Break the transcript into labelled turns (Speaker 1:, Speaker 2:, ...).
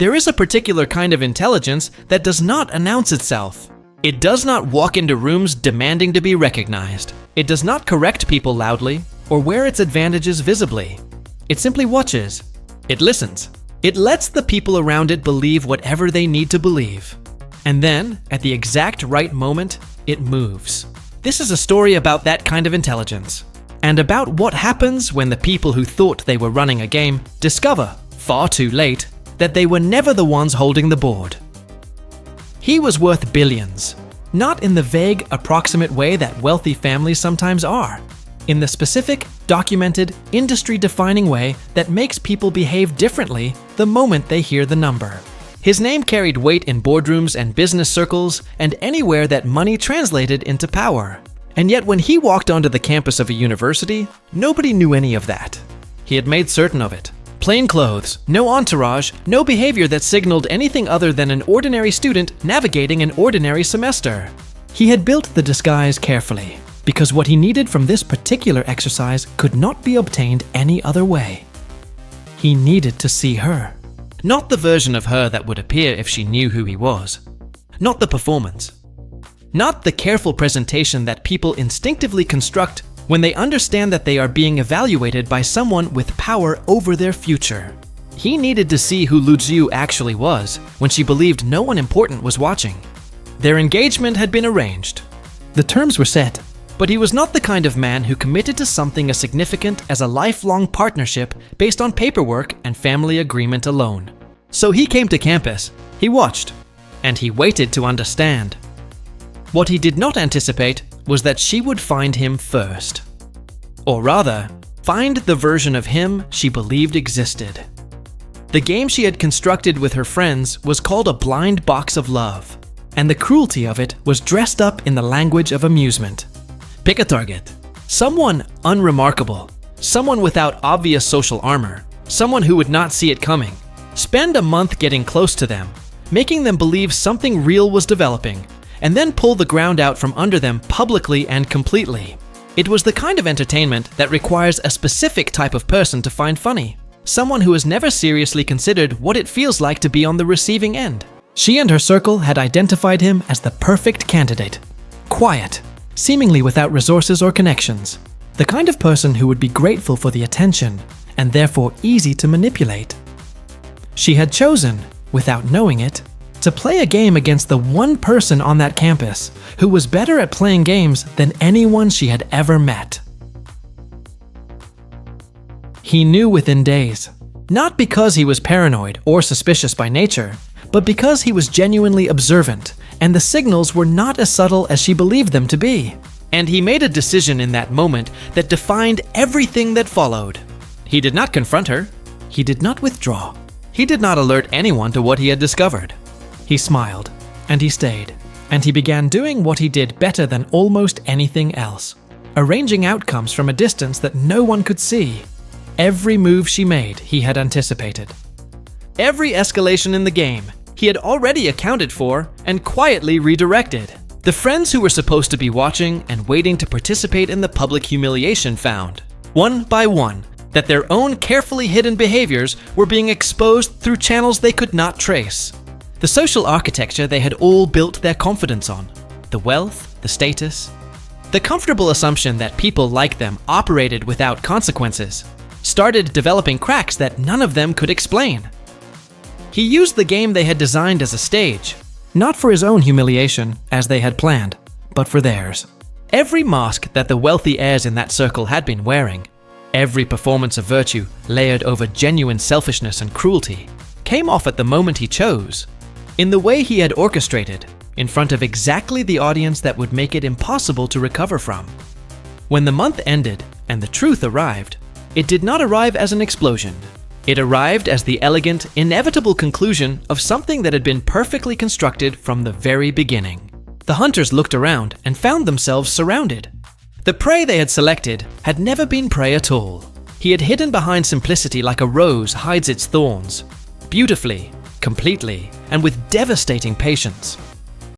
Speaker 1: There is a particular kind of intelligence that does not announce itself. It does not walk into rooms demanding to be recognized. It does not correct people loudly or wear its advantages visibly. It simply watches. It listens. It lets the people around it believe whatever they need to believe. And then, at the exact right moment, it moves. This is a story about that kind of intelligence, and about what happens when the people who thought they were running a game discover, far too late, that they were never the ones holding the board. He was worth billions, not in the vague, approximate way that wealthy families sometimes are, in the specific, documented, industry-defining way that makes people behave differently the moment they hear the number. His name carried weight in boardrooms and business circles and anywhere that money translated into power. And yet when he walked onto the campus of a university, nobody knew any of that. He had made certain of it. Plain clothes, no entourage, no behavior that signaled anything other than an ordinary student navigating an ordinary semester. He had built the disguise carefully, because what he needed from this particular exercise could not be obtained any other way. He needed to see her. Not the version of her that would appear if she knew who he was. Not the performance. Not the careful presentation that people instinctively construct when they understand that they are being evaluated by someone with power over their future. He needed to see who Lu Jiu actually was when she believed no one important was watching. Their engagement had been arranged. The terms were set, but he was not the kind of man who committed to something as significant as a lifelong partnership based on paperwork and family agreement alone. So he came to campus, he watched, and he waited to understand. What he did not anticipate was that she would find him first. Or rather, find the version of him she believed existed. The game she had constructed with her friends was called a blind box of love, and the cruelty of it was dressed up in the language of amusement. Pick a target. Someone unremarkable, someone without obvious social armor, someone who would not see it coming. Spend a month getting close to them, making them believe something real was developing, and then pull the ground out from under them publicly and completely. It was the kind of entertainment that requires a specific type of person to find funny, someone who has never seriously considered what it feels like to be on the receiving end. She and her circle had identified him as the perfect candidate. Quiet, seemingly without resources or connections. The kind of person who would be grateful for the attention, and therefore easy to manipulate. She had chosen, without knowing it, to play a game against the one person on that campus who was better at playing games than anyone she had ever met. He knew within days, not because he was paranoid or suspicious by nature, but because he was genuinely observant, and the signals were not as subtle as she believed them to be. And he made a decision in that moment that defined everything that followed. He did not confront her. He did not withdraw. He did not alert anyone to what he had discovered. He smiled, and he stayed, and he began doing what he did better than almost anything else, arranging outcomes from a distance that no one could see. Every move she made, he had anticipated. Every escalation in the game, he had already accounted for and quietly redirected. The friends who were supposed to be watching and waiting to participate in the public humiliation found, one by one, that their own carefully hidden behaviors were being exposed through channels they could not trace. The social architecture they had all built their confidence on, the wealth, the status, the comfortable assumption that people like them operated without consequences, started developing cracks that none of them could explain. He used the game they had designed as a stage, not for his own humiliation, as they had planned, but for theirs. Every mask that the wealthy heirs in that circle had been wearing, every performance of virtue layered over genuine selfishness and cruelty, came off at the moment he chose, in the way he had orchestrated, in front of exactly the audience that would make it impossible to recover from. When the month ended and the truth arrived, it did not arrive as an explosion. It arrived as the elegant, inevitable conclusion of something that had been perfectly constructed from the very beginning. The hunters looked around and found themselves surrounded. The prey they had selected had never been prey at all. He had hidden behind simplicity like a rose hides its thorns, beautifully, completely, and with devastating patience.